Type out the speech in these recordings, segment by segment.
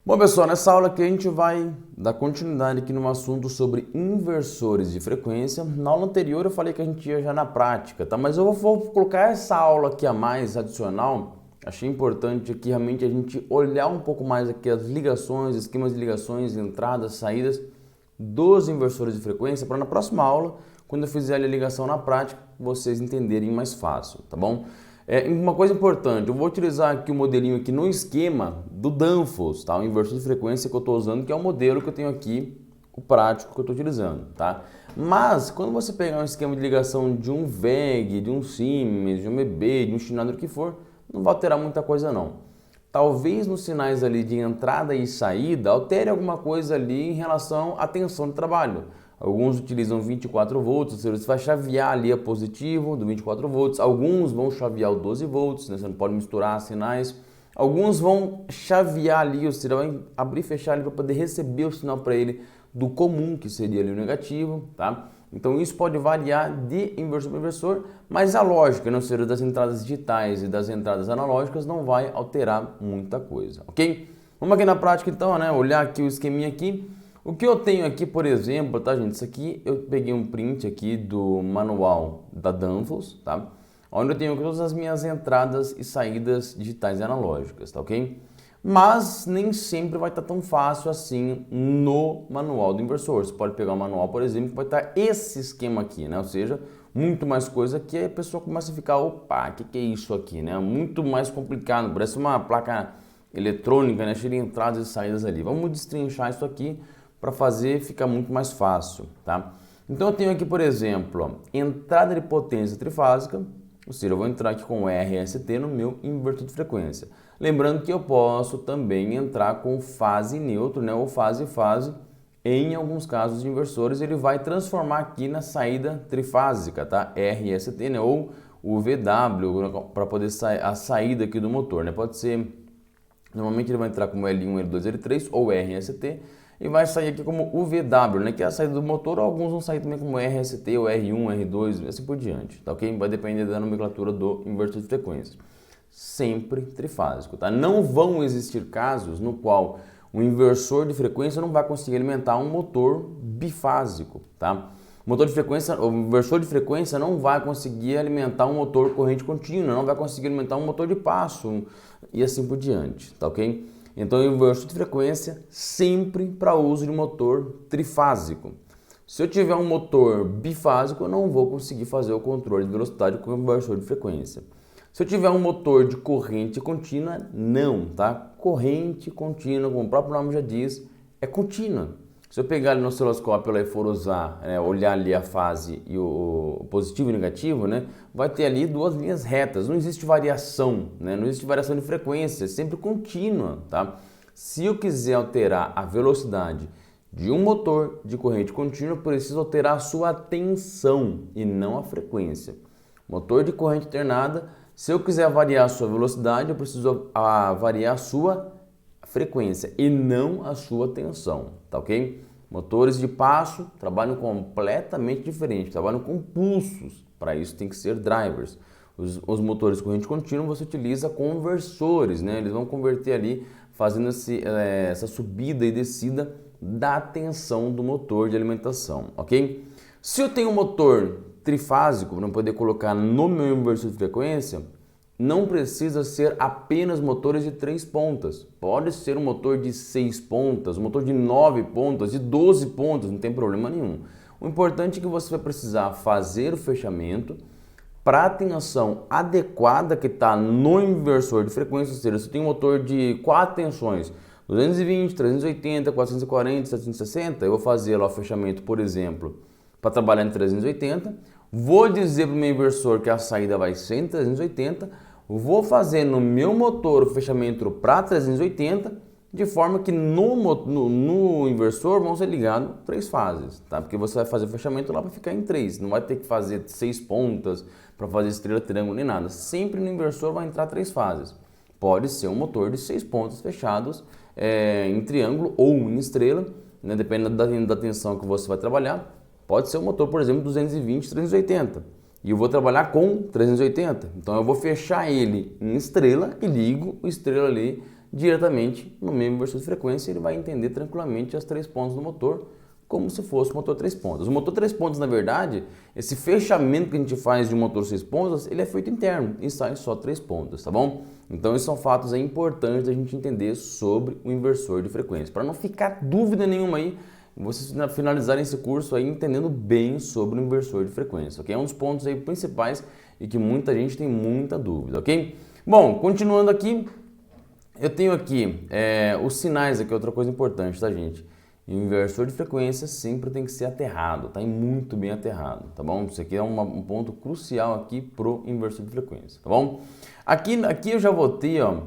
Bom, pessoal, nessa aula aqui a gente vai dar continuidade aqui num assunto sobre inversores de frequência. Na aula anterior eu falei que a gente ia já na prática, tá? Mas eu vou colocar essa aula aqui a mais, adicional. Achei importante aqui realmente a gente olhar um pouco mais aqui as ligações, esquemas de ligações, entradas, saídas dos inversores de frequência, para na próxima aula, quando eu fizer a ligação na prática, vocês entenderem mais fácil, tá bom? Uma coisa importante, eu vou utilizar aqui o modelinho aqui no esquema do Danfoss, tá? O inversor de frequência que eu estou usando, que é o modelo que eu tenho aqui, o prático que eu estou utilizando, tá? Mas, quando você pegar um esquema de ligação de um VEG, de um Siemens, de um EB, de um Schneider, o que for, não vai alterar muita coisa não. Talvez nos sinais ali de entrada e saída, altere alguma coisa ali em relação à tensão de trabalho. Alguns utilizam 24 volts, ou seja, você vai chavear ali a positivo do 24 volts. Alguns vão chavear o 12 volts, né? Você não pode misturar sinais. Alguns vão chavear ali, ou seja, vai abrir e fechar ali para poder receber o sinal para ele do comum, que seria ali o negativo, tá? Então isso pode variar de inversor para inversor, mas a lógica, ou seja, das entradas digitais e das entradas analógicas não vai alterar muita coisa, ok? Vamos aqui na prática então, né? Olhar aqui o esqueminha aqui. O que eu tenho aqui, por exemplo, tá, gente? Isso aqui eu peguei um print aqui do manual da Danfoss, tá? Onde eu tenho todas as minhas entradas e saídas digitais e analógicas, tá ok? Mas nem sempre vai estar tão fácil assim no manual do inversor. Você pode pegar o manual, por exemplo, que vai estar esse esquema aqui, né? Ou seja, muito mais coisa que a pessoa começa a ficar, opa, o que é isso aqui, né? Muito mais complicado, parece uma placa eletrônica, né? Cheia de entradas e saídas ali. Vamos destrinchar isso aqui para fazer ficar muito mais fácil, tá? Então eu tenho aqui, por exemplo, ó, entrada de potência trifásica, ou seja, eu vou entrar aqui com RST no meu inversor de frequência. Lembrando que eu posso também entrar com fase neutro, né, ou fase-fase, em alguns casos de inversores, ele vai transformar aqui na saída trifásica, tá? RST, né, ou o VW, para poder sair a saída aqui do motor, né? Pode ser, normalmente ele vai entrar como L1, L2, L3 ou RST, e vai sair aqui como UVW, né, que é a saída do motor, ou alguns vão sair também como RST ou R1, R2, assim por diante, tá ok? Vai depender da nomenclatura do inversor de frequências. Sempre trifásico, tá? Não vão existir casos no qual o inversor de frequência não vai conseguir alimentar um motor bifásico, tá? O inversor de frequência não vai conseguir alimentar um motor corrente contínua, não vai conseguir alimentar um motor de passo e assim por diante, tá ok? Então, o inversor de frequência sempre para uso de motor trifásico. Se eu tiver um motor bifásico, eu não vou conseguir fazer o controle de velocidade com o inversor de frequência. Se eu tiver um motor de corrente contínua, não, tá? Corrente contínua, como o próprio nome já diz, é contínua. Se eu pegar ali no osciloscópio e for usar, olhar ali a fase e o positivo e o negativo, né, vai ter ali duas linhas retas, não existe variação, né, não existe variação de frequência, é sempre contínua, tá? Se eu quiser alterar a velocidade de um motor de corrente contínua, eu preciso alterar a sua tensão e não a frequência. Motor de corrente alternada, se eu quiser variar a sua velocidade, eu preciso variar a sua frequência e não a sua tensão, tá ok? Motores de passo trabalham completamente diferente, trabalham com pulsos, para isso tem que ser drivers. Os motores de corrente contínua você utiliza conversores, né? Eles vão converter ali, fazendo essa subida e descida da tensão do motor de alimentação, ok? Se eu tenho um motor trifásico, para não poder colocar no meu inversor de frequência, não precisa ser apenas motores de 3 pontas. Pode ser um motor de 6 pontas, um motor de 9 pontas, de 12 pontas, não tem problema nenhum. O importante é que você vai precisar fazer o fechamento para a tensão adequada que está no inversor de frequência, ou seja, se tem um motor de 4 tensões, 220, 380, 440, 760, eu vou fazer lá o fechamento, por exemplo, para trabalhar em 380, vou dizer para o meu inversor que a saída vai ser em 380, vou fazer no meu motor o fechamento para 380, de forma que no inversor vão ser ligados 3 fases, tá? Porque você vai fazer o fechamento lá para ficar em 3, não vai ter que fazer 6 pontas para fazer estrela, triângulo nem nada. Sempre no inversor vai entrar 3 fases. Pode ser um motor de 6 pontos fechados em triângulo ou em estrela, né? Dependendo da tensão que você vai trabalhar. Pode ser um motor, por exemplo, 220, 380. E eu vou trabalhar com 380. Então eu vou fechar ele em estrela e ligo o estrela ali diretamente no meu inversor de frequência, ele vai entender tranquilamente as 3 pontas do motor, como se fosse o motor 3 pontas. O motor 3 pontas, na verdade, esse fechamento que a gente faz de um motor 6 pontas, ele é feito interno e sai só 3 pontas, tá bom? Então, esses são fatos importantes a gente entender sobre o inversor de frequência. Para não ficar dúvida nenhuma aí, vocês finalizarem esse curso aí entendendo bem sobre o inversor de frequência, ok? É um dos pontos aí principais e que muita gente tem muita dúvida, ok? Bom, continuando aqui, eu tenho aqui os sinais aqui, outra coisa importante, tá, gente? E o inversor de frequência sempre tem que ser aterrado, tá? E muito bem aterrado, tá bom? Isso aqui é um ponto crucial aqui pro inversor de frequência, tá bom? Aqui eu já vou ter, ó,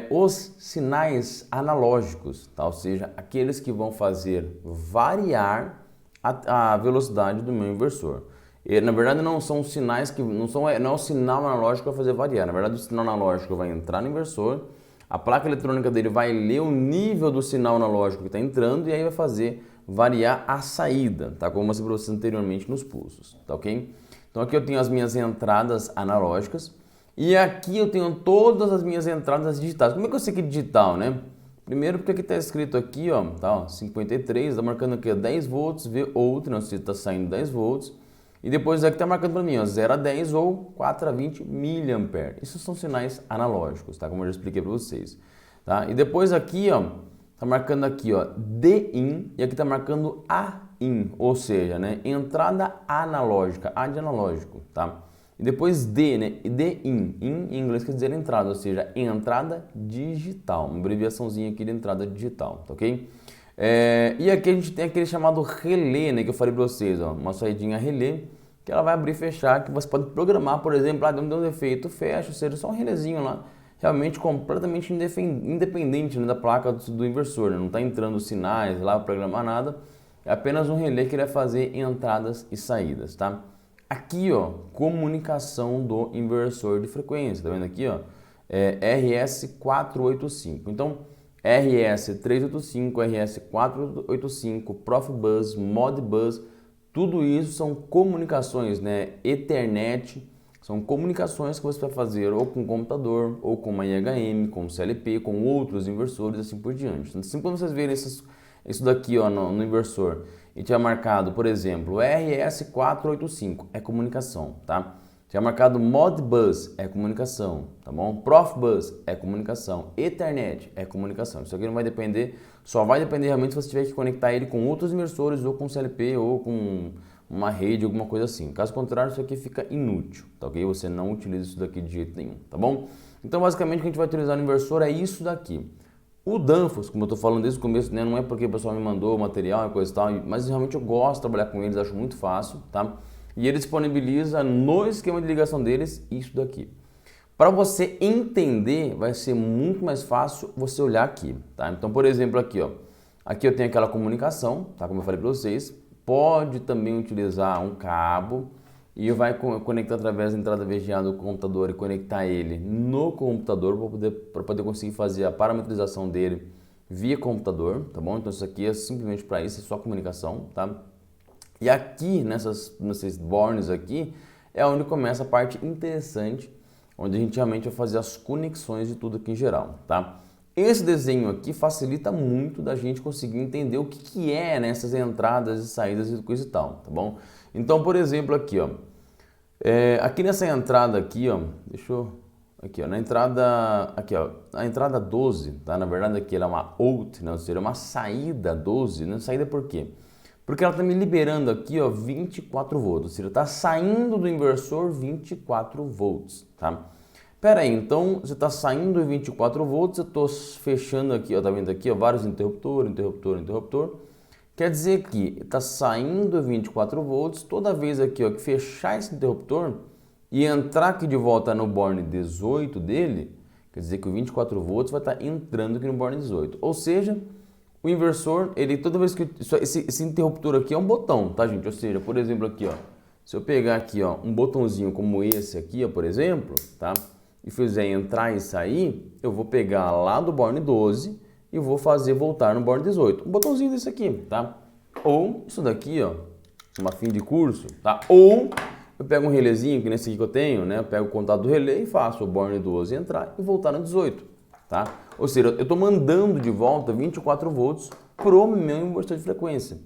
os sinais analógicos, tá? Ou seja, aqueles que vão fazer variar a velocidade do meu inversor. E, na verdade, não são sinais que não é o sinal analógico que vai fazer variar. Na verdade, o sinal analógico vai entrar no inversor. A placa eletrônica dele vai ler o nível do sinal analógico que está entrando e aí vai fazer variar a saída, tá? Como eu mostrei para vocês anteriormente nos pulsos, tá ok? Então aqui eu tenho as minhas entradas analógicas e aqui eu tenho todas as minhas entradas digitais. Como é que eu sei que é digital, né? Primeiro porque aqui está escrito aqui, ó, tá, ó, 53, está marcando aqui 10 volts, V out, não sei se está saindo 10 volts. E depois aqui está marcando para mim, ó, 0 a 10 ou 4 a 20 mA. Isso são sinais analógicos, tá? Como eu já expliquei para vocês, tá? E depois aqui, ó, tá marcando aqui, ó, D-in e aqui tá marcando A-in, ou seja, né, entrada analógica, A de analógico, tá? E depois D, né, D-in, in em inglês quer dizer entrada, ou seja, entrada digital, uma abreviaçãozinha aqui de entrada digital, tá ok? E aqui a gente tem aquele chamado relé, né, que eu falei para vocês, ó, uma saidinha relé, que ela vai abrir e fechar, que você pode programar, por exemplo, deu um defeito, fecha, ou seja, só um relézinho lá, realmente completamente independente, né, da placa do inversor, né, não está entrando sinais lá para programar nada, é apenas um relé que ele vai fazer entradas e saídas, tá? Aqui, ó, comunicação do inversor de frequência, tá vendo aqui, ó, RS485, então RS385, RS485, Profibus, Modbus, tudo isso são comunicações, né? Ethernet, são comunicações que você vai fazer ou com computador, ou com uma IHM, com CLP, com outros inversores, assim por diante. Então, sempre quando vocês verem isso daqui, ó, no inversor e tiver marcado, por exemplo, RS485, é comunicação, tá? Tiver marcado Modbus, é comunicação, tá bom? Profibus é comunicação, Ethernet é comunicação. Isso aqui não vai depender, só vai depender realmente se você tiver que conectar ele com outros inversores, ou com CLP, ou com uma rede, alguma coisa assim. Caso contrário, isso aqui fica inútil, tá ok? Você não utiliza isso daqui de jeito nenhum, tá bom? Então, basicamente, o que a gente vai utilizar no inversor é isso daqui. O Danfoss, como eu tô falando desde o começo, né? Não é porque o pessoal me mandou o material e coisa e tal, mas realmente eu gosto de trabalhar com eles, acho muito fácil, tá? E ele disponibiliza no esquema de ligação deles isso daqui. Para você entender, vai ser muito mais fácil você olhar aqui, tá? Então, por exemplo, aqui, ó. Aqui eu tenho aquela comunicação, tá? Como eu falei para vocês. Pode também utilizar um cabo e vai conectar através da entrada VGA do computador e conectar ele no computador para poder conseguir fazer a parametrização dele via computador, tá bom? Então, isso aqui é simplesmente para isso, é só comunicação, tá? E aqui, nesses bornes aqui, é onde começa a parte interessante, onde a gente realmente vai fazer as conexões de tudo aqui em geral, tá? Esse desenho aqui facilita muito da gente conseguir entender o que é nessas entradas e saídas e coisa e tal, tá bom? Então, por exemplo, aqui, ó, aqui nessa entrada aqui, ó, aqui, ó, na entrada, aqui, ó, a entrada 12, tá? Na verdade aqui ela é uma out, né? Ou seja, uma saída 12, né? Saída por quê? Porque ela está me liberando aqui, ó, 24 volts, ou seja, está saindo do inversor 24 volts, tá? Pera aí, então você está saindo 24 volts, eu estou fechando aqui, ó, tá vendo aqui, ó, vários interruptor. Quer dizer que está saindo 24 volts, toda vez aqui, ó, que fechar esse interruptor e entrar aqui de volta no borne 18 dele, quer dizer que o 24 volts vai estar entrando aqui no borne 18. Ou seja, o inversor, ele toda vez que esse interruptor aqui é um botão, tá, gente? Ou seja, por exemplo, aqui, ó, se eu pegar aqui, ó, um botãozinho como esse aqui, ó, por exemplo, tá? E fizer entrar e sair, eu vou pegar lá do borne 12 e vou fazer voltar no borne 18. Um botãozinho desse aqui, tá? Ou isso daqui, ó, uma fim de curso, tá? Ou eu pego um relézinho, que nesse aqui que eu tenho, né? Eu pego o contato do relé e faço o borne 12 entrar e voltar no 18, tá? Ou seja, eu estou mandando de volta 24 volts para o meu inversor de frequência.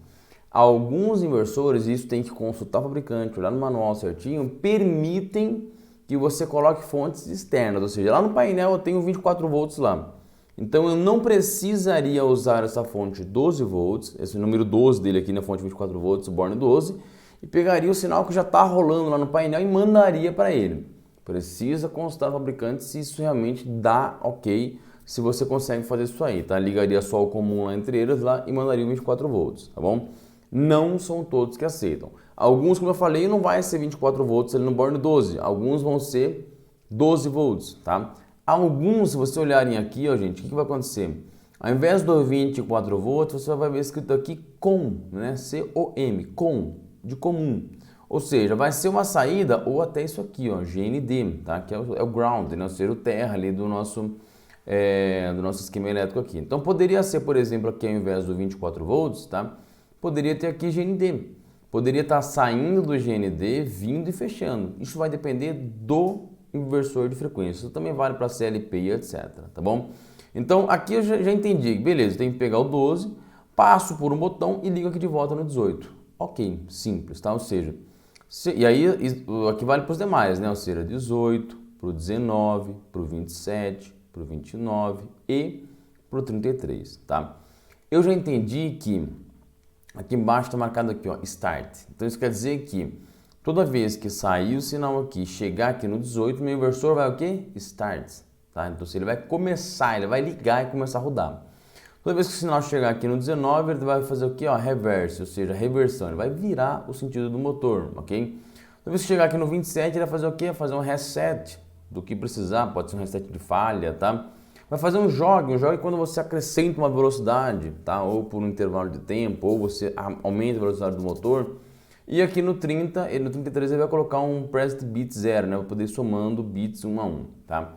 Alguns inversores, isso tem que consultar o fabricante, olhar no manual certinho, permitem que você coloque fontes externas, ou seja, lá no painel eu tenho 24 volts lá. Então eu não precisaria usar essa fonte 12 volts, esse número 12 dele aqui na fonte 24 volts, o Born 12, e pegaria o sinal que já está rolando lá no painel e mandaria para ele. Precisa consultar o fabricante se isso realmente dá ok, se você consegue fazer isso aí, tá? Ligaria só o comum lá entre eles lá e mandaria 24 volts, tá bom? Não são todos que aceitam. Alguns, como eu falei, não vai ser 24 volts ali no Born 12, alguns vão ser 12 volts, tá? Alguns, se você olharem aqui, ó, gente, o que vai acontecer? Ao invés do 24 volts, você vai ver escrito aqui COM, né? C-O-M, COM, de comum. Ou seja, vai ser uma saída ou até isso aqui, ó, GND, tá? Que é o ground, né? Ou seja, o terra ali do nosso esquema elétrico aqui. Então poderia ser, por exemplo, aqui ao invés do 24 volts, tá? Poderia ter aqui GND. Poderia estar saindo do GND, vindo e fechando. Isso vai depender do inversor de frequência. Isso também vale para CLP e etc, tá bom? Então aqui eu já entendi, beleza, tem que pegar o 12, passo por um botão e ligo aqui de volta no 18. Ok, simples, tá? Ou seja, e aí aqui vale para os demais, né? Ou seja, 18, para o 19, para o 27, para o 29 e para o 33, tá? Eu já entendi que aqui embaixo está marcado aqui, ó, Start. Então isso quer dizer que toda vez que sair o sinal aqui, chegar aqui no 18, meu inversor vai o quê? Start, tá? Então ele vai começar, ele vai ligar e começar a rodar. Toda vez que o sinal chegar aqui no 19, ele vai fazer o quê? Ó, reverse, ou seja, reversão. Ele vai virar o sentido do motor, ok? Toda vez que chegar aqui no 27, ele vai fazer o quê? Fazer um reset do que precisar, pode ser um reset de falha, tá? Vai fazer um jogue quando você acrescenta uma velocidade, tá? Ou por um intervalo de tempo, ou você aumenta a velocidade do motor. E aqui no 30, no 33 ele vai colocar um pressed bit 0, né? Vai poder ir somando bits 1 a 1, tá?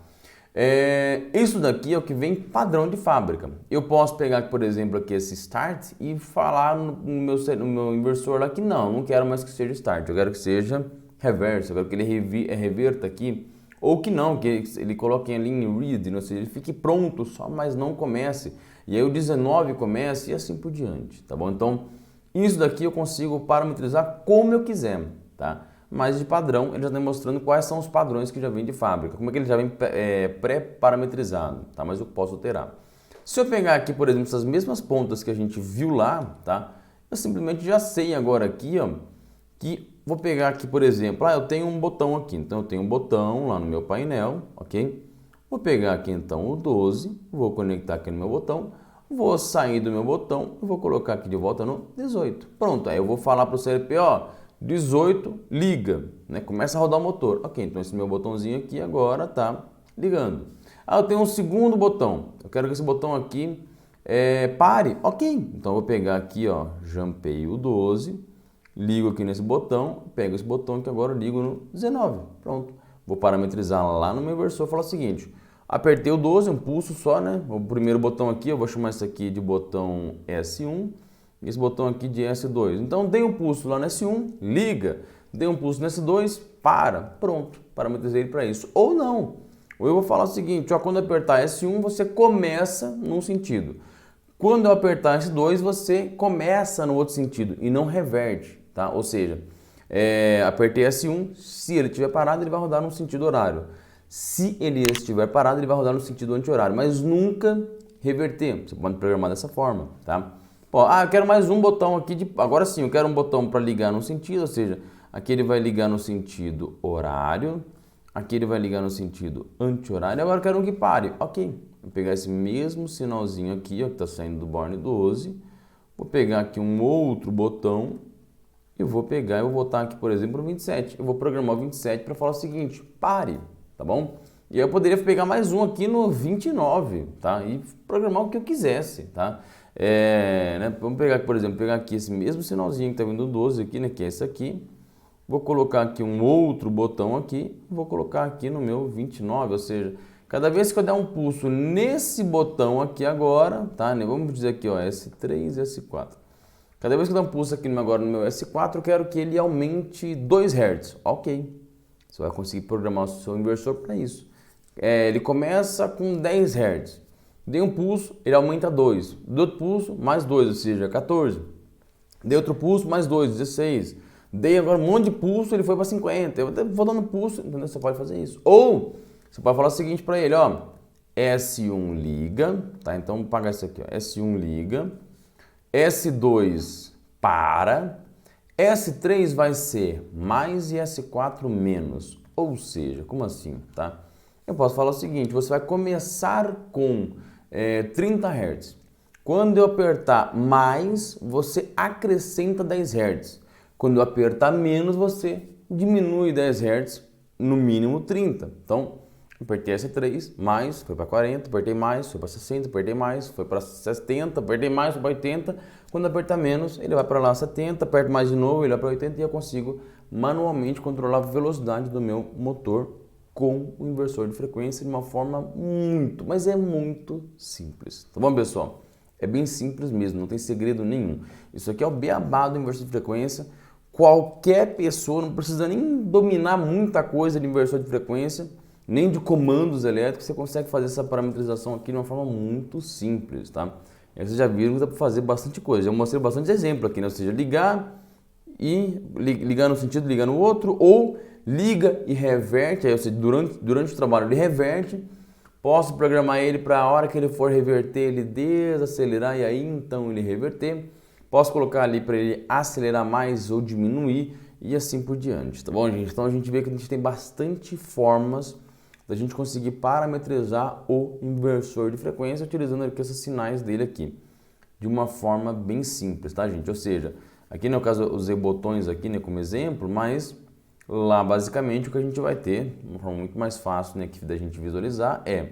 Isso daqui é o que vem padrão de fábrica. Eu posso pegar, por exemplo, aqui esse start e falar no meu inversor lá que não quero mais que seja start, eu quero que seja reverse, eu quero que ele reverta aqui, ou que não, que ele coloque ali em read, ou seja, ele fique pronto só, mas não comece. E aí o 19 comece e assim por diante, tá bom? Então, isso daqui eu consigo parametrizar como eu quiser, tá? Mas de padrão ele já está mostrando quais são os padrões que já vem de fábrica, como é que ele já vem pré-parametrizado, tá? Mas eu posso alterar. Se eu pegar aqui, por exemplo, essas mesmas pontas que a gente viu lá, tá? Eu simplesmente já sei agora aqui, ó, que vou pegar aqui, por exemplo, eu tenho um botão aqui, então eu tenho um botão lá no meu painel, ok? Vou pegar aqui então o 12, vou conectar aqui no meu botão, vou sair do meu botão e vou colocar aqui de volta no 18. Pronto, aí eu vou falar para o CLP, ó, 18, liga, né? Começa a rodar o motor. Ok, então esse meu botãozinho aqui agora tá ligando. Eu tenho um segundo botão, eu quero que esse botão aqui pare. Ok, então eu vou pegar aqui, ó, jumpei o 12, ligo aqui nesse botão, pego esse botão que agora eu ligo no 19. Pronto, vou parametrizar lá no meu inversor e falar o seguinte, apertei o 12, um pulso só, né? O primeiro botão aqui, eu vou chamar isso aqui de botão S1, esse botão aqui de S2. Então dei um pulso lá no S1, liga, dei um pulso no S2, para, pronto, parametrizei ele para isso. Ou não, ou eu vou falar o seguinte, ó, quando eu apertar S1 você começa num sentido, quando eu apertar S2 você começa no outro sentido e não reverte, tá? Ou seja, apertei S1, se ele estiver parado ele vai rodar no sentido horário, se ele estiver parado ele vai rodar no sentido anti-horário, mas nunca reverter, você pode programar dessa forma, tá? Pô, eu quero mais um botão aqui, agora sim, eu quero um botão para ligar no sentido, ou seja, aqui ele vai ligar no sentido horário, aqui ele vai ligar no sentido anti-horário, agora eu quero um que pare, ok, vou pegar esse mesmo sinalzinho aqui, ó, que está saindo do Born 12, vou pegar aqui um outro botão, e vou pegar e vou botar aqui, por exemplo, o 27, eu vou programar o 27 para falar o seguinte, pare, tá bom? E aí eu poderia pegar mais um aqui no 29, tá? E programar o que eu quisesse, tá? Né? Vamos pegar, por exemplo, pegar aqui esse mesmo sinalzinho que está vindo do 12 aqui, né? Que é esse aqui. Vou colocar aqui um outro botão aqui, vou colocar aqui no meu 29, ou seja, cada vez que eu der um pulso nesse botão aqui agora, tá? Né? Vamos dizer aqui, ó, S3 e S4. Cada vez que eu der um pulso aqui agora no meu S4, eu quero que ele aumente 2 Hz. Ok, você vai conseguir programar o seu inversor para isso. Ele começa com 10 Hz. Dei um pulso, ele aumenta 2. Dei outro pulso, mais 2, ou seja, 14. Dei outro pulso, mais 2, 16. Dei agora um monte de pulso, ele foi para 50. Eu vou dando pulso, entendeu? Você pode fazer isso. Ou você pode falar o seguinte para ele, ó. S1 liga, tá? Então vamos pagar isso aqui, ó. S1 liga. S2 para. S3 vai ser mais e S4 menos. Ou seja, como assim, tá? Eu posso falar o seguinte, você vai começar com 30 Hz. Quando eu apertar mais, você acrescenta 10 Hz. Quando eu apertar menos, você diminui 10 Hz, no mínimo 30. Então, apertei S3, mais, foi para 40, apertei mais, foi para 60, apertei mais, foi para 70, apertei mais, foi para 80. Quando apertar menos, ele vai para lá 70, aperto mais de novo, ele vai para 80 e eu consigo manualmente controlar a velocidade do meu motor com o inversor de frequência de uma forma muito, mas é muito simples. Tá bom, pessoal? É bem simples mesmo, não tem segredo nenhum. Isso aqui é o beabá do inversor de frequência. Qualquer pessoa não precisa nem dominar muita coisa de inversor de frequência, nem de comandos elétricos, você consegue fazer essa parametrização aqui de uma forma muito simples, tá? E vocês já viram que dá para fazer bastante coisa. Eu mostrei bastante exemplo aqui, né? Ou seja, ligar e ligar no sentido, ligar no outro, ou liga e reverte, aí você, durante o trabalho ele reverte, posso programar ele para a hora que ele for reverter, ele desacelerar e aí então ele reverter. Posso colocar ali para ele acelerar mais ou diminuir e assim por diante, tá bom, gente? Então a gente vê que a gente tem bastante formas da gente conseguir parametrizar o inversor de frequência utilizando aqui esses sinais dele aqui, de uma forma bem simples, tá, gente? Ou seja, aqui no caso eu usei botões aqui, né, como exemplo, mas lá basicamente o que a gente vai ter, uma forma muito mais fácil, né, que da gente visualizar é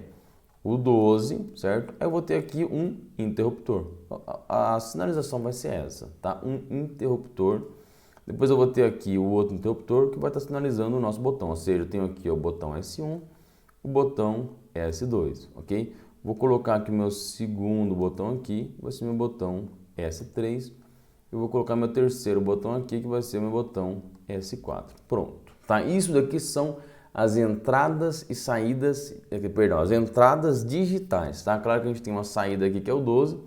o 12, certo? Aí eu vou ter aqui um interruptor. A sinalização vai ser essa, tá? Um interruptor. Depois eu vou ter aqui o outro interruptor que vai estar sinalizando o nosso botão. Ou seja, eu tenho aqui o botão S1, o botão S2, ok? Vou colocar aqui o meu segundo botão aqui, vai ser meu botão S3. Eu vou colocar meu terceiro botão aqui, que vai ser meu botão S4. Pronto, tá? Isso daqui são as entradas e saídas, perdão, as entradas digitais, tá? Claro que a gente tem uma saída aqui que é o 12,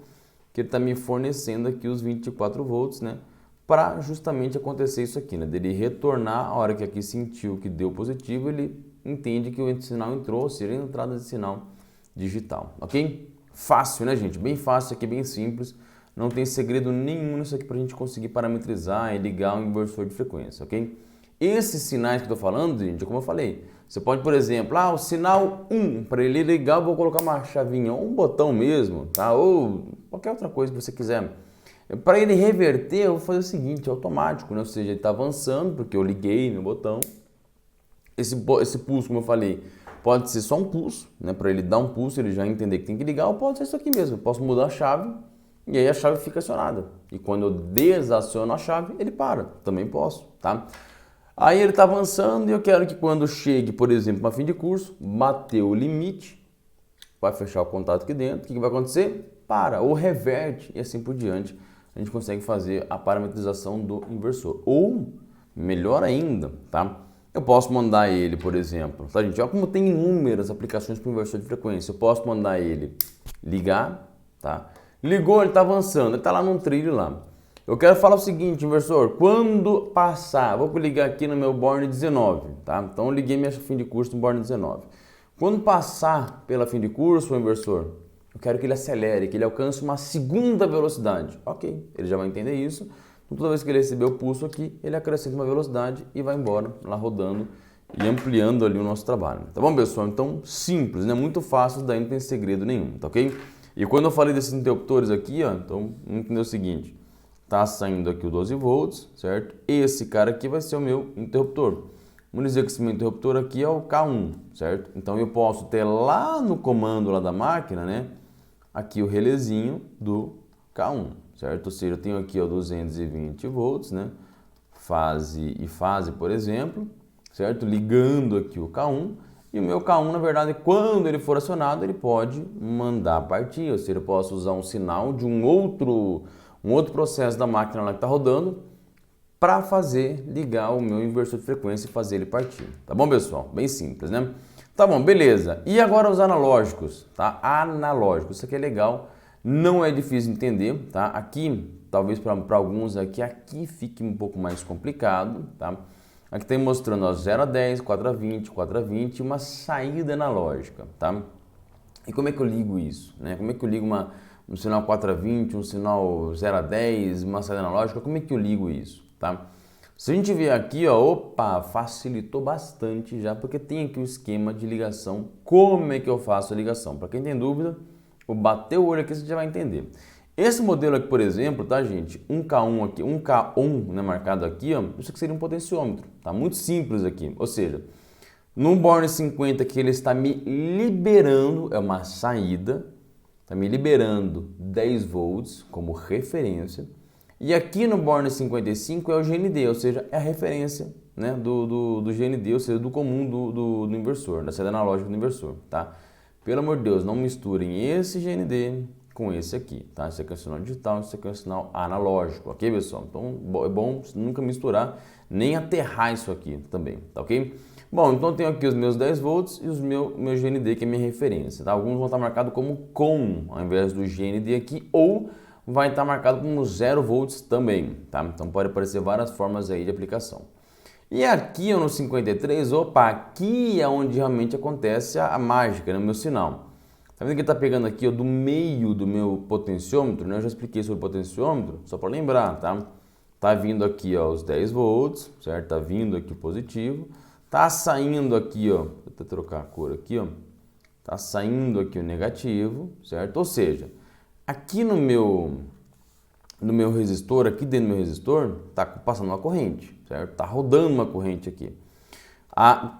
que ele está me fornecendo aqui os 24 volts, né? Para justamente acontecer isso aqui, né? Dele retornar a hora que aqui sentiu que deu positivo, ele entende que o sinal entrou, ou seja, a entrada de sinal digital, ok? Fácil, né, gente? Bem fácil aqui, bem simples. Não tem segredo nenhum nisso aqui para a gente conseguir parametrizar e ligar um inversor de frequência, ok? Esses sinais que eu estou falando, gente, como eu falei, você pode, por exemplo, o sinal 1, para ele ligar, eu vou colocar uma chavinha, ou um botão mesmo, tá? Ou qualquer outra coisa que você quiser. Para ele reverter, eu vou fazer o seguinte, automático, né? Ou seja, ele está avançando, porque eu liguei no botão. Esse pulso, como eu falei, pode ser só um pulso, né? Para ele dar um pulso, ele já entender que tem que ligar, ou pode ser isso aqui mesmo. Eu posso mudar a chave e aí a chave fica acionada. E quando eu desaciono a chave, ele para. Também posso, tá? Aí ele está avançando e eu quero que quando chegue, por exemplo, para fim de curso, bateu o limite, vai fechar o contato aqui dentro, o que vai acontecer? Para, ou reverte e assim por diante. A gente consegue fazer a parametrização do inversor. Ou, melhor ainda, tá? Eu posso mandar ele, por exemplo, tá, gente? Olha como tem inúmeras aplicações para o inversor de frequência. Eu posso mandar ele ligar, tá? Ligou, ele está avançando, ele está lá num trilho lá. Eu quero falar o seguinte, inversor, quando passar, vou ligar aqui no meu Born 19, tá? Então eu liguei minha fim de curso no Born 19. Quando passar pela fim de curso, o inversor, eu quero que ele acelere, que ele alcance uma segunda velocidade. Ok, ele já vai entender isso. Então, toda vez que ele receber o pulso aqui, ele acrescenta uma velocidade e vai embora, lá rodando e ampliando ali o nosso trabalho. Tá bom, pessoal? Então, simples, né? Muito fácil, daí não tem segredo nenhum, tá ok? E quando eu falei desses interruptores aqui, ó, então, vamos entender o seguinte. Tá saindo aqui o 12 volts, certo? Esse cara aqui vai ser o meu interruptor. Vamos dizer que esse meu interruptor aqui é o K1, certo? Então eu posso ter lá no comando lá da máquina, né? Aqui o relezinho do K1, certo? Ou seja, eu tenho aqui ó, 220 volts, né? Fase e fase, por exemplo, certo? Ligando aqui o K1. E o meu K1, na verdade, quando ele for acionado, ele pode mandar partir. Ou seja, eu posso usar um sinal de um outro processo da máquina lá que está rodando para fazer ligar o meu inversor de frequência e fazer ele partir. Tá bom, pessoal? Bem simples, né? Tá bom, beleza. E agora os analógicos, tá? Analógicos, isso aqui é legal, não é difícil de entender, tá? Aqui, talvez para alguns aqui fique um pouco mais complicado, tá? Aqui tem mostrando ó, 0 a 10, 4 a 20, 4 a 20, uma saída analógica, tá? E como é que eu ligo isso, né? Como é que eu ligo um sinal 4 a 20, um sinal 0 a 10, uma saída analógica, como é que eu ligo isso, tá? Se a gente ver aqui, ó, opa, facilitou bastante já, porque tem aqui o esquema de ligação, como é que eu faço a ligação. Para quem tem dúvida, vou bater o olho aqui, você já vai entender. Esse modelo aqui, por exemplo, tá, gente, 1K1 aqui, 1K1, né, marcado aqui, ó, isso aqui seria um potenciômetro, tá? Muito simples aqui, ou seja, no Born 50 que ele está me liberando, é uma saída, está me liberando 10 volts como referência. E aqui no Born 55 é o GND, ou seja, é a referência, né, do GND, ou seja, do comum do inversor, da saída analógica do inversor, tá? Pelo amor de Deus, não misturem esse GND com esse aqui, tá? Esse aqui é um sinal digital, esse aqui é um sinal analógico, ok, pessoal? Então é bom nunca misturar, nem aterrar isso aqui também, tá ok? Bom, então eu tenho aqui os meus 10 volts e os meu GND, que é minha referência, tá? Alguns vão estar marcados como com, ao invés do GND aqui, ou vai estar marcado como 0 volts também, tá? Então pode aparecer várias formas aí de aplicação. E aqui no 53, opa, aqui é onde realmente acontece a mágica, né, no meu sinal. Tá vendo que ele tá pegando aqui ó, do meio do meu potenciômetro, né? Eu já expliquei sobre o potenciômetro, só para lembrar, tá? Tá vindo aqui ó, os 10 volts, certo? Tá vindo aqui o positivo, tá saindo aqui, ó, vou até trocar a cor aqui, ó. Tá saindo aqui o negativo, certo? Ou seja, aqui no meu resistor, aqui dentro do meu resistor, tá passando uma corrente, certo? Tá rodando uma corrente aqui.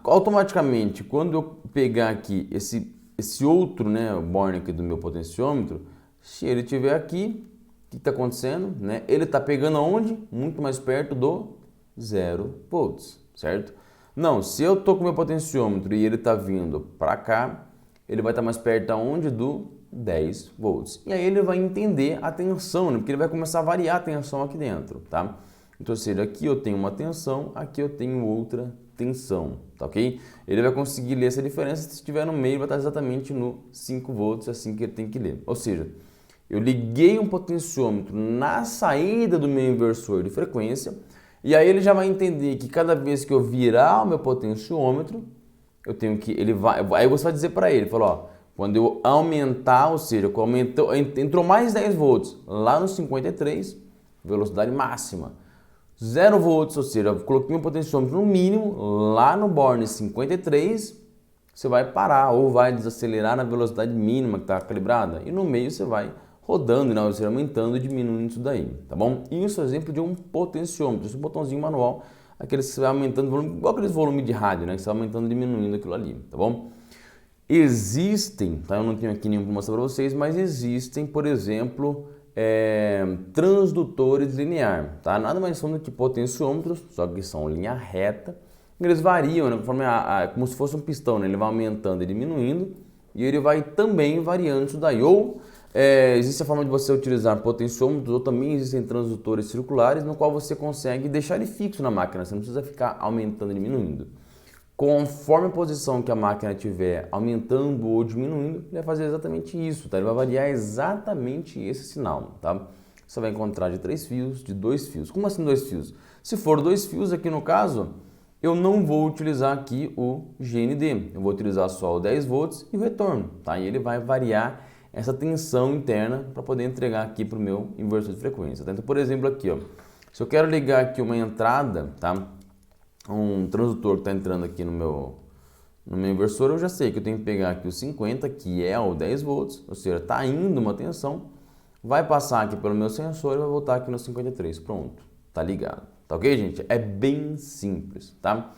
Automaticamente, quando eu pegar aqui esse outro, né, borne aqui do meu potenciômetro, se ele estiver aqui, o que está acontecendo? Né? Ele está pegando aonde? Muito mais perto do 0 volts, certo? Não, se eu estou com o meu potenciômetro e ele está vindo para cá, ele vai estar mais perto aonde? Do 10 volts. E aí ele vai entender a tensão, né? Porque ele vai começar a variar a tensão aqui dentro, tá? Então, ou seja, aqui eu tenho uma tensão, aqui eu tenho outra tensão, tá ok? Ele vai conseguir ler essa diferença, se estiver no meio vai estar exatamente no 5 volts, assim que ele tem que ler. Ou seja, eu liguei um potenciômetro na saída do meu inversor de frequência, e aí ele já vai entender que cada vez que eu virar o meu potenciômetro, eu tenho que, aí você vai dizer para ele, falou, ó, quando eu aumentar, ou seja, entrou mais 10 volts lá no 53, velocidade máxima, 0 volts, ou seja, eu coloquei um potenciômetro no mínimo, lá no Born 53, você vai parar ou vai desacelerar na velocidade mínima que está calibrada, e no meio você vai rodando, né, você vai aumentando e diminuindo isso daí, tá bom? Isso é exemplo de um potenciômetro, esse botãozinho manual, aquele que você vai aumentando o volume, igual aqueles volumes de rádio, né, que você vai aumentando e diminuindo aquilo ali, tá bom? Existem, tá? Eu não tenho aqui nenhum para mostrar para vocês, mas existem, por exemplo, transdutores linear, tá? Nada mais são do que potenciômetros, só que são linha reta. Eles variam, né? Conforme como se fosse um pistão, né? Ele vai aumentando e diminuindo e ele vai também variando isso daí. Ou existe a forma de você utilizar potenciômetros, ou também existem transdutores circulares, no qual você consegue deixar ele fixo na máquina, você não precisa ficar aumentando e diminuindo. Conforme a posição que a máquina estiver aumentando ou diminuindo, ele vai fazer exatamente isso, tá? Ele vai variar exatamente esse sinal, tá? Você vai encontrar de 3 fios, de 2 fios. Como assim 2 fios? Se for 2 fios, aqui no caso, eu não vou utilizar aqui o GND. Eu vou utilizar só o 10 volts e o retorno, tá? E ele vai variar essa tensão interna para poder entregar aqui para o meu inversor de frequência, tá? Então, por exemplo, aqui, ó, se eu quero ligar aqui uma entrada, tá? Um transdutor que está entrando aqui no meu inversor, eu já sei que eu tenho que pegar aqui o 50, que é o 10 volts, ou seja, está indo uma tensão, vai passar aqui pelo meu sensor e vai voltar aqui no 53, pronto, tá ligado, tá ok, gente? É bem simples, tá?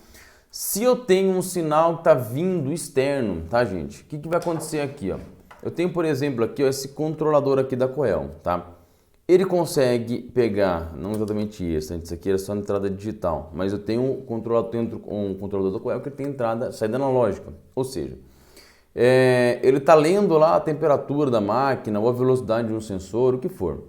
Se eu tenho um sinal que está vindo externo, tá, gente? O que vai acontecer aqui, ó? Eu tenho, por exemplo, aqui ó, esse controlador aqui da Coel, tá? Ele consegue pegar, não exatamente isso aqui é só entrada digital, mas eu tenho um controlador da Coel que tem saída analógica, ou seja, ele está lendo lá a temperatura da máquina ou a velocidade de um sensor, o que for.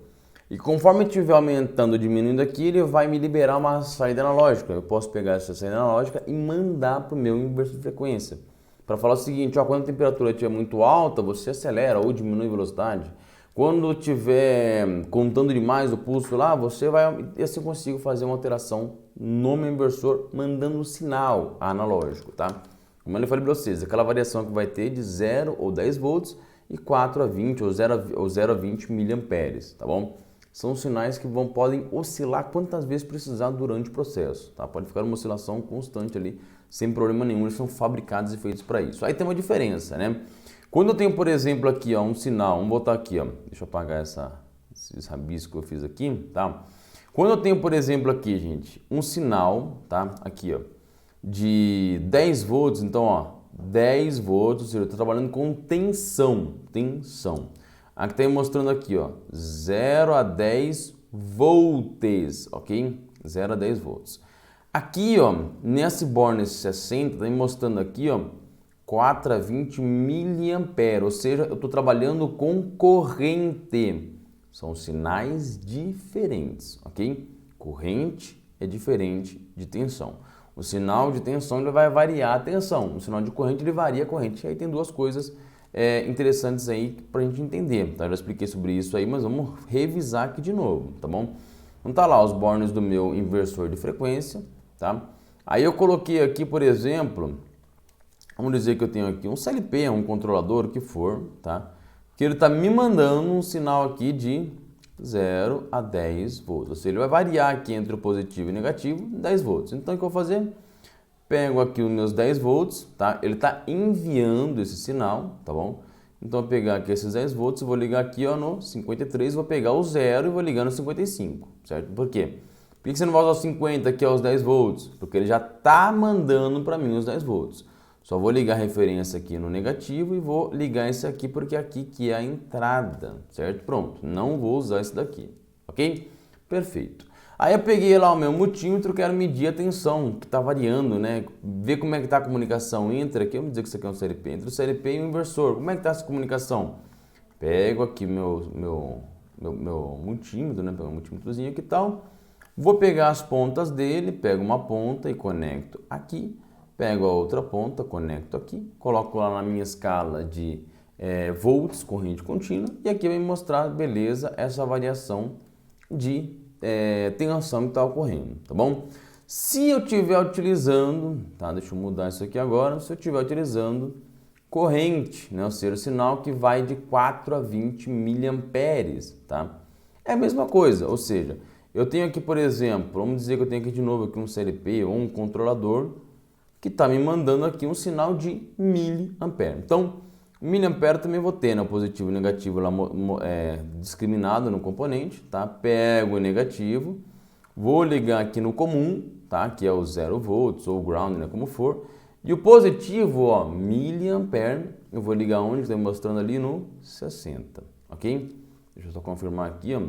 E conforme estiver aumentando ou diminuindo aqui, ele vai me liberar uma saída analógica. Eu posso pegar essa saída analógica e mandar para o meu inversor de frequência. para falar o seguinte, ó, quando a temperatura estiver muito alta, você acelera ou diminui a velocidade. Quando estiver contando demais o pulso lá, você vai, e assim eu consigo fazer uma alteração no meu inversor, mandando um sinal analógico, tá? Como eu falei para vocês, aquela variação que vai ter de 0 ou 10 volts e 4 a 20 ou 0 a 20 miliamperes, tá bom? São sinais que podem oscilar quantas vezes precisar durante o processo, tá? Pode ficar uma oscilação constante ali, sem problema nenhum, eles são fabricados e feitos para isso. Aí tem uma diferença, né? Quando eu tenho, por exemplo, aqui, ó, um sinal, vamos botar aqui, ó, deixa eu apagar esses rabiscos que eu fiz aqui, tá? Quando eu tenho, por exemplo, aqui, gente, um sinal, tá? Aqui, ó, de 10 volts, então, ó, 10 volts, ou seja, eu estou trabalhando com tensão. Aqui está mostrando aqui, ó, 0 a 10 volts, ok? 0 a 10 volts. Aqui, ó, nesse borne 60, está me mostrando aqui, ó, 4 a 20 miliamperes, ou seja, eu estou trabalhando com corrente. São sinais diferentes, ok? Corrente é diferente de tensão. O sinal de tensão ele vai variar a tensão, o sinal de corrente ele varia a corrente. E aí tem duas coisas interessantes aí para a gente entender, tá? Eu já expliquei sobre isso aí, mas vamos revisar aqui de novo, tá bom? Então tá lá os bornes do meu inversor de frequência, tá? Aí eu coloquei aqui, por exemplo, vamos dizer que eu tenho aqui um CLP, um controlador, o que for, tá? Que ele está me mandando um sinal aqui de 0 a 10 volts, ou seja, ele vai variar aqui entre o positivo e o negativo, 10 volts. Então o que eu vou fazer? Pego aqui os meus 10 volts, tá? Ele está enviando esse sinal, tá bom? Então eu vou pegar aqui esses 10 volts, vou ligar aqui ó, no 53, vou pegar o 0 e vou ligar no 55, certo? Por quê? Por que você não vai usar o 50 aqui aos 10 volts? Porque ele já está mandando para mim os 10 volts. Só vou ligar a referência aqui no negativo e vou ligar esse aqui porque aqui que é a entrada, certo? Pronto, não vou usar esse daqui, ok? Perfeito. Aí eu peguei lá o meu multímetro, quero medir a tensão, que está variando, né? Ver como é que está a comunicação entre, aqui vamos dizer que isso aqui é um CLP, entre o CLP e o inversor. Como é que está essa comunicação? Pego aqui meu multímetro, né? Pego um multímetrozinho aqui e tal. Vou pegar as pontas dele, pego uma ponta e conecto aqui. Pego a outra ponta, conecto aqui, coloco lá na minha escala de volts, corrente contínua, e aqui vai me mostrar, beleza, essa variação de tensão que está ocorrendo, tá bom? Se eu estiver utilizando, tá, deixa eu mudar isso aqui agora, se eu estiver utilizando corrente, né, ou seja, o sinal que vai de 4 a 20 miliamperes, tá? É a mesma coisa, ou seja, eu tenho aqui, por exemplo, vamos dizer que eu tenho aqui de novo aqui um CLP ou um controlador, que está me mandando aqui um sinal de miliampere. Então, miliampere também vou ter, né, o positivo e o negativo lá, discriminado no componente, tá? Pego o negativo, vou ligar aqui no comum, tá? Que é o 0 volts ou ground, né, como for. E o positivo, ó, miliampere, eu vou ligar onde? Estou mostrando ali no 60, ok? Deixa eu só confirmar aqui, ó.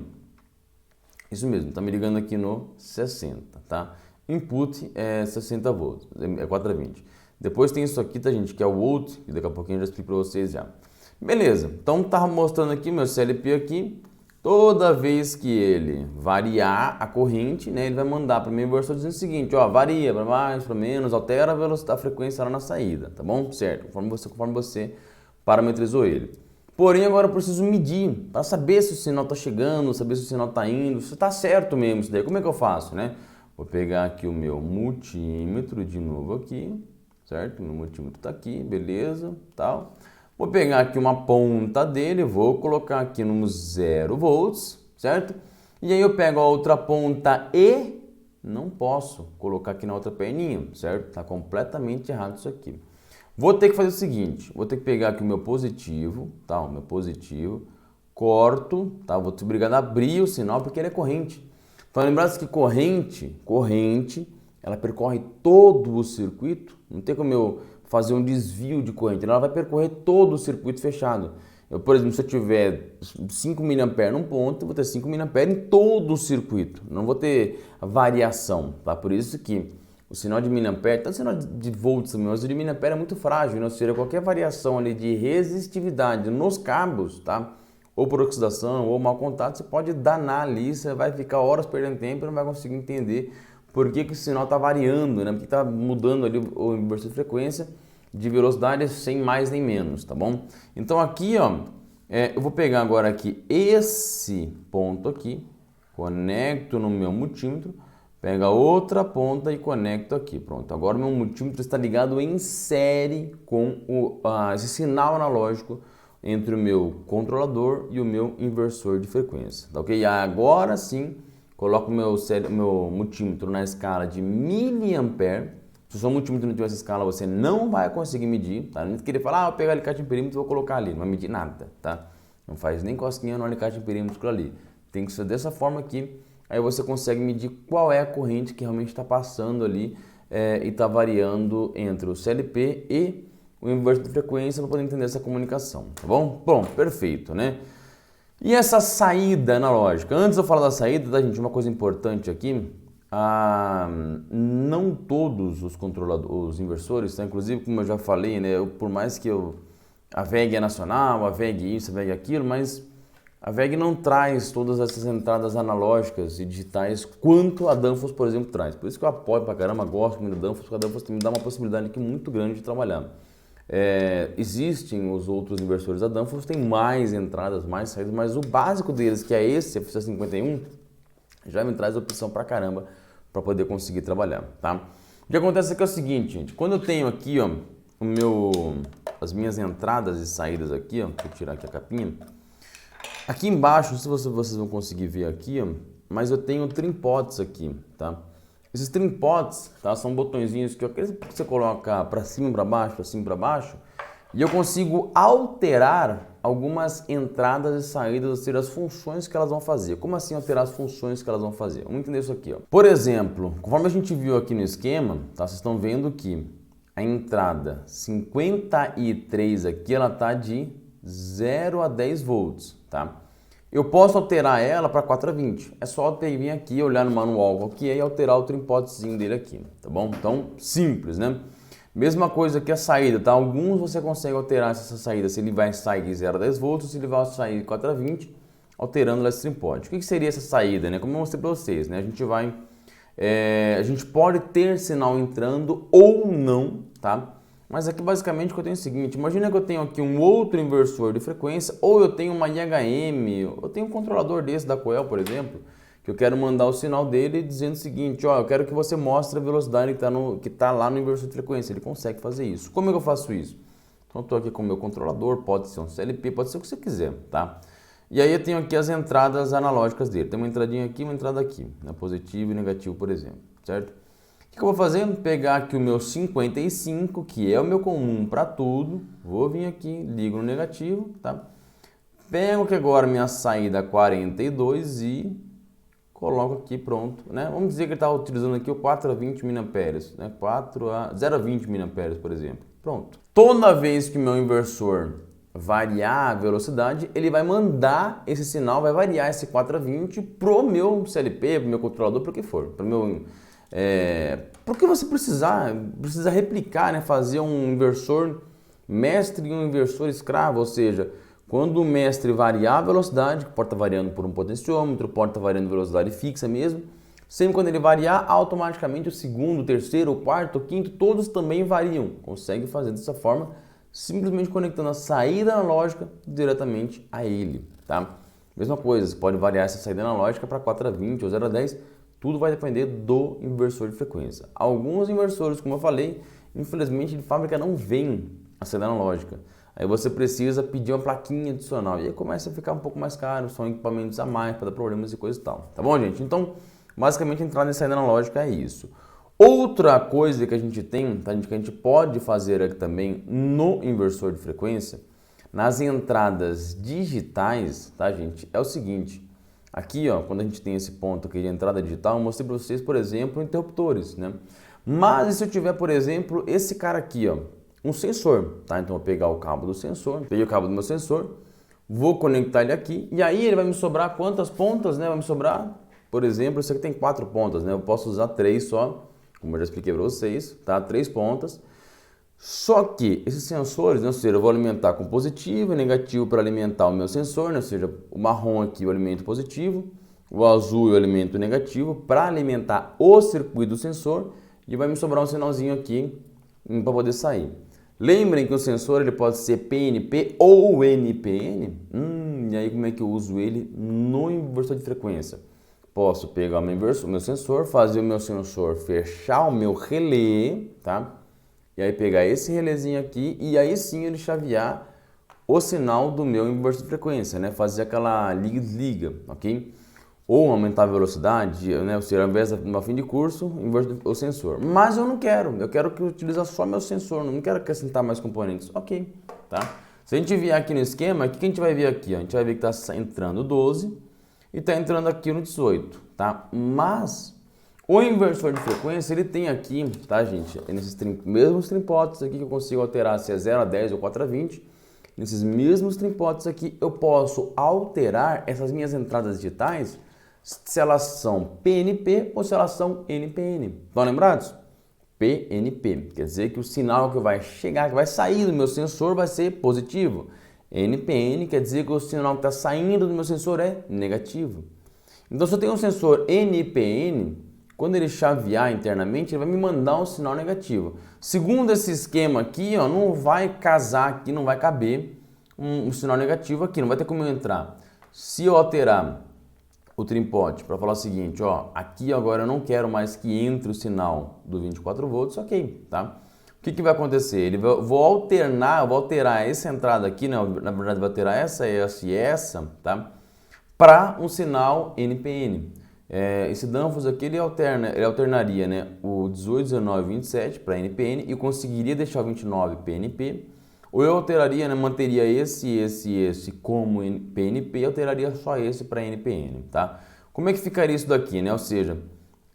Isso mesmo, está me ligando aqui no 60, tá? Input é 60 volts, é 4 a 20. Depois tem isso aqui, tá, gente, que é o volt, que daqui a pouquinho eu já explico para vocês já. Beleza, então tá mostrando aqui meu CLP aqui. Toda vez que ele variar a corrente, né, ele vai mandar para o meu inversor dizendo o seguinte, ó, varia para mais, para menos, altera a velocidade, a frequência lá na saída, tá bom? Certo, conforme você parametrizou ele. Porém, agora eu preciso medir para saber se o sinal está chegando, saber se o sinal está indo, se está certo mesmo isso daí. Como é que eu faço, né? Vou pegar aqui o meu multímetro de novo aqui, certo? Meu multímetro está aqui, beleza, tal. Vou pegar aqui uma ponta dele, vou colocar aqui no 0 volts, certo? E aí eu pego a outra ponta e não posso colocar aqui na outra perninha, certo? Está completamente errado isso aqui. Vou ter que fazer o seguinte, vou ter que pegar aqui o meu positivo, tá? O meu positivo, corto, tá? Vou ter obrigado a abrir o sinal porque ele é corrente. Então, lembrando que corrente, ela percorre todo o circuito, não tem como eu fazer um desvio de corrente, ela vai percorrer todo o circuito fechado. Eu, por exemplo, se eu tiver 5 mA num ponto, eu vou ter 5 mA em todo o circuito, não vou ter variação, tá? Por isso que o sinal de miliampere, tanto o sinal de volts também, mas o de miliampere é muito frágil, né? Ou seja, qualquer variação ali de resistividade nos cabos, tá? Ou por oxidação, ou mau contato, você pode danar ali, você vai ficar horas perdendo tempo e não vai conseguir entender por que o sinal está variando, né? Porque está mudando ali o inversor de frequência de velocidade sem mais nem menos, tá bom? Então aqui, ó, eu vou pegar agora aqui esse ponto aqui, conecto no meu multímetro, pega outra ponta e conecto aqui, pronto. Agora o meu multímetro está ligado em série com esse sinal analógico entre o meu controlador e o meu inversor de frequência, tá ok? Agora sim, coloco o meu multímetro na escala de miliampere. Se o seu multímetro não tiver essa escala, você não vai conseguir medir, tá? Não querer falar, vou pegar alicate em perímetro e vou colocar ali, não vai medir nada, tá? Não faz nem cosquinha no alicate em perímetro ali. Tem que ser dessa forma aqui, aí você consegue medir qual é a corrente que realmente está passando ali e está variando entre o CLP e o inversor de frequência para poder entender essa comunicação, tá bom? Bom, perfeito, né? E essa saída analógica? Antes de eu falar da saída, tá, gente, uma coisa importante aqui, não todos os controladores, os inversores, tá? Inclusive, como eu já falei, né, por mais que a VEG é nacional, a VEG isso, a VEG aquilo, mas a VEG não traz todas essas entradas analógicas e digitais quanto a Danfoss, por exemplo, traz. Por isso que eu apoio pra caramba, gosto muito da Danfoss, porque a Danfoss me dá uma possibilidade aqui muito grande de trabalhar. Existem os outros inversores da Danfoss, tem mais entradas, mais saídas, mas o básico deles, que é esse, a FC51, já me traz opção pra caramba para poder conseguir trabalhar, tá? O que acontece aqui é o seguinte, gente, quando eu tenho aqui, ó, as minhas entradas e saídas aqui, ó, vou tirar aqui a capinha, aqui embaixo, não sei se vocês vão conseguir ver aqui, ó, mas eu tenho trimpods aqui, tá? Esses trimpods, tá, são botõezinhos que você coloca para cima e para baixo, para cima e para baixo, e eu consigo alterar algumas entradas e saídas, ou seja, as funções que elas vão fazer. Como assim alterar as funções que elas vão fazer? Vamos entender isso aqui, ó. Por exemplo, conforme a gente viu aqui no esquema, tá, vocês estão vendo que a entrada 53 aqui, ela tá de 0 a 10 volts, tá? Eu posso alterar ela para 4 a 20. É só eu vir aqui, olhar no manual aqui e alterar o trimpodezinho dele aqui, tá bom? Então, simples, né? Mesma coisa que a saída, tá? Alguns você consegue alterar essa saída, se ele vai sair de 0 a 10 volts, se ele vai sair de 4 a 20, alterando esse trimpote. O que seria essa saída, né? Como eu mostrei para vocês, né? A gente pode ter sinal entrando ou não, tá? Mas aqui basicamente o que eu tenho é o seguinte, imagina que eu tenho aqui um outro inversor de frequência, ou eu tenho uma IHM, eu tenho um controlador desse da Coel, por exemplo, que eu quero mandar o sinal dele dizendo o seguinte, ó, eu quero que você mostre a velocidade que tá lá no inversor de frequência. Ele consegue fazer isso. Como é que eu faço isso? Então eu estou aqui com o meu controlador, pode ser um CLP, pode ser o que você quiser, tá? E aí eu tenho aqui as entradas analógicas dele. Tem uma entradinha aqui, uma entrada aqui, né? Positivo e negativo, por exemplo, certo? O que eu vou fazer? Pegar aqui o meu 55, que é o meu comum para tudo, vou vir aqui, ligo no negativo, tá? Pego aqui agora minha saída 42 e coloco aqui, pronto, né? Vamos dizer que ele está utilizando aqui o 4 a 20 mA, né? 0 a 20 mA, por exemplo. Pronto. Toda vez que o meu inversor variar a velocidade, ele vai mandar esse sinal, vai variar esse 4 a 20 pro meu CLP, pro meu controlador, pro que for, pro meu... porque você precisa replicar, né? Fazer um inversor mestre e um inversor escravo, ou seja, quando o mestre variar a velocidade, que pode estar variando por um potenciômetro, pode estar variando velocidade fixa mesmo, sempre quando ele variar, automaticamente o segundo, o terceiro, o quarto, o quinto, todos também variam. Consegue fazer dessa forma, simplesmente conectando a saída analógica diretamente a ele, tá? Mesma coisa, você pode variar essa saída analógica para 4 a 20 ou 0 a 10, tudo vai depender do inversor de frequência. Alguns inversores, como eu falei, infelizmente de fábrica não vem a saída analógica. Aí você precisa pedir uma plaquinha adicional e aí começa a ficar um pouco mais caro, são equipamentos a mais para dar problemas e coisa e tal. Tá bom, gente? Então, basicamente, entrada e saída analógica é isso. Outra coisa que a gente tem, tá, gente, que a gente pode fazer aqui também no inversor de frequência, nas entradas digitais, tá, gente, é o seguinte. Aqui, ó, quando a gente tem esse ponto aqui de entrada digital, eu mostrei para vocês, por exemplo, interruptores, né? Mas e se eu tiver, por exemplo, esse cara aqui, ó, um sensor, tá? Então eu vou pegar o cabo do sensor, peguei o cabo do meu sensor, vou conectar ele aqui e aí ele vai me sobrar quantas pontas, né? Vai me sobrar, por exemplo, esse aqui tem 4 pontas, né? Eu posso usar 3 só, como eu já expliquei para vocês, tá? 3 pontas. Só que esses sensores, né? Ou seja, eu vou alimentar com positivo e negativo para alimentar o meu sensor, né? Ou seja, o marrom aqui eu alimento positivo, o azul eu alimento negativo para alimentar o circuito do sensor e vai me sobrar um sinalzinho aqui para poder sair. Lembrem que o sensor ele pode ser PNP ou NPN. E aí como é que eu uso ele no inversor de frequência? Posso pegar o meu sensor, fazer o meu sensor fechar o meu relé, tá? E aí pegar esse relézinho aqui e aí sim ele chavear o sinal do meu inversor de frequência, né? Fazer aquela liga e desliga, ok? Ou aumentar a velocidade, né? Ou seja, ao invés no fim de curso, inverter o sensor. Mas eu não quero, eu quero que utilize só meu sensor, não quero acrescentar mais componentes. Ok, tá? Se a gente vier aqui no esquema, o que a gente vai ver aqui? Ó? A gente vai ver que está entrando 12 e está entrando aqui no 18, tá? Mas o inversor de frequência, ele tem aqui, tá, gente? Nesses mesmos trimpotes aqui que eu consigo alterar se é 0 a 10 ou 4 a 20. Nesses mesmos trimpotes aqui, eu posso alterar essas minhas entradas digitais se elas são PNP ou se elas são NPN. Estão lembrados? PNP, quer dizer que o sinal que vai chegar, que vai sair do meu sensor vai ser positivo. NPN quer dizer que o sinal que está saindo do meu sensor é negativo. Então se eu tenho um sensor NPN, quando ele chavear internamente, ele vai me mandar um sinal negativo. Segundo esse esquema aqui, ó, não vai casar aqui, não vai caber um sinal negativo aqui, não vai ter como eu entrar. Se eu alterar o trimpote para falar o seguinte, ó, aqui agora eu não quero mais que entre o sinal do 24 volts, ok, tá? O que vai acontecer? Vou alterar essa entrada aqui, né? Na verdade vou alterar essa e essa, tá? Para um sinal NPN. Esse Danfoss aqui ele alternaria, né, o 18, 19 e 27 para NPN e conseguiria deixar o 29 PNP. Ou eu alteraria, né, manteria esse como PNP e alteraria só esse para NPN, tá? Como é que ficaria isso daqui, né? Ou seja,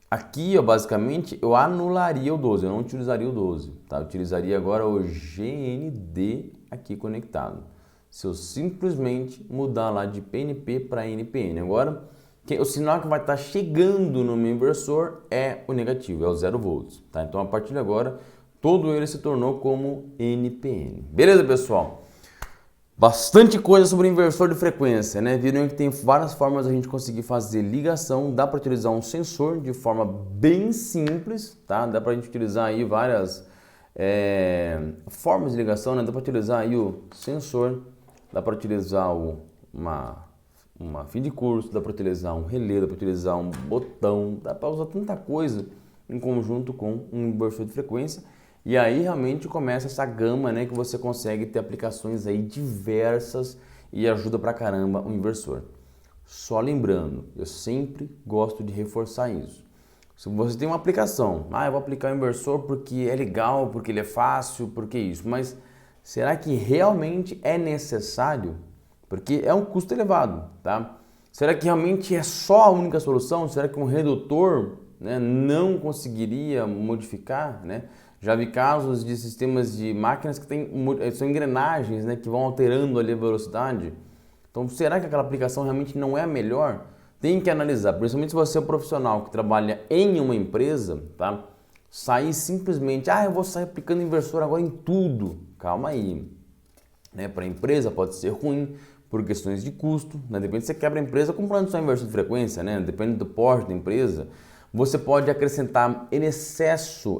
aqui, ó, basicamente, eu anularia o 12, eu não utilizaria o 12, tá? Eu utilizaria agora o GND aqui conectado. Se eu simplesmente mudar lá de PNP para NPN. Agora, o sinal que vai estar chegando no meu inversor é o negativo, é o 0 volts, tá? Então, a partir de agora, todo ele se tornou como NPN. Beleza, pessoal? Bastante coisa sobre inversor de frequência, né? Viram que tem várias formas a gente conseguir fazer ligação. Dá para utilizar um sensor de forma bem simples, tá? Dá para a gente utilizar aí várias formas de ligação, né? Dá para utilizar aí o sensor, dá para utilizar uma fim de curso, dá para utilizar um relé, dá para utilizar um botão, dá para usar tanta coisa em conjunto com um inversor de frequência. E aí realmente começa essa gama, né, que você consegue ter aplicações aí diversas e ajuda pra caramba o inversor. Só lembrando, eu sempre gosto de reforçar isso. Se você tem uma aplicação, eu vou aplicar o inversor porque é legal, porque ele é fácil, porque isso, mas será que realmente é necessário? Porque é um custo elevado, tá? Será que realmente é só a única solução? Será que um redutor, né, não conseguiria modificar, né? Já vi casos de sistemas de máquinas que são engrenagens, né, que vão alterando ali a velocidade. Então, será que aquela aplicação realmente não é a melhor? Tem que analisar, principalmente se você é um profissional que trabalha em uma empresa, tá? Sair simplesmente, eu vou sair aplicando inversor agora em tudo. Calma aí. Né? Para a empresa pode ser ruim por questões de custo, né? Depende se você quebra a empresa comprando só inversor de frequência, né? Depende do porte da empresa. Você pode acrescentar excesso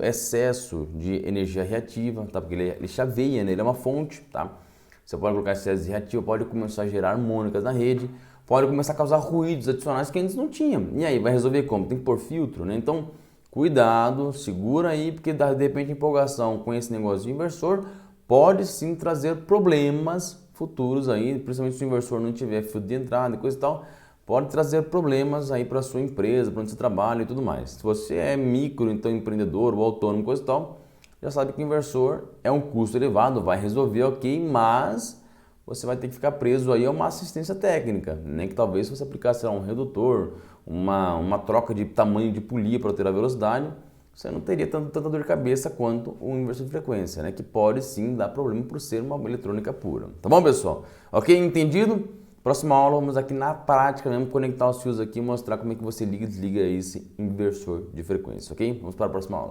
de energia reativa, tá? Porque ele chaveia, né? Ele é uma fonte, tá? Você pode colocar excesso reativo, pode começar a gerar harmônicas na rede, pode começar a causar ruídos adicionais que antes não tinha. E aí, vai resolver como? Tem que pôr filtro, né? Então, cuidado, segura aí, porque de repente a empolgação com esse negócio de inversor pode sim trazer problemas futuros aí, principalmente se o inversor não tiver fio de entrada e coisa e tal, pode trazer problemas aí para a sua empresa, para onde você trabalha e tudo mais. Se você é micro, então empreendedor ou autônomo, coisa e tal, já sabe que o inversor é um custo elevado, vai resolver ok, mas você vai ter que ficar preso aí a uma assistência técnica, nem que talvez se você aplicasse um redutor, uma troca de tamanho de polia para ter a velocidade, você não teria tanta dor de cabeça quanto o inversor de frequência, né? Que pode sim dar problema por ser uma eletrônica pura. Tá bom, pessoal? Ok? Entendido? Próxima aula vamos aqui na prática mesmo conectar os fios aqui e mostrar como é que você liga e desliga esse inversor de frequência, ok? Vamos para a próxima aula.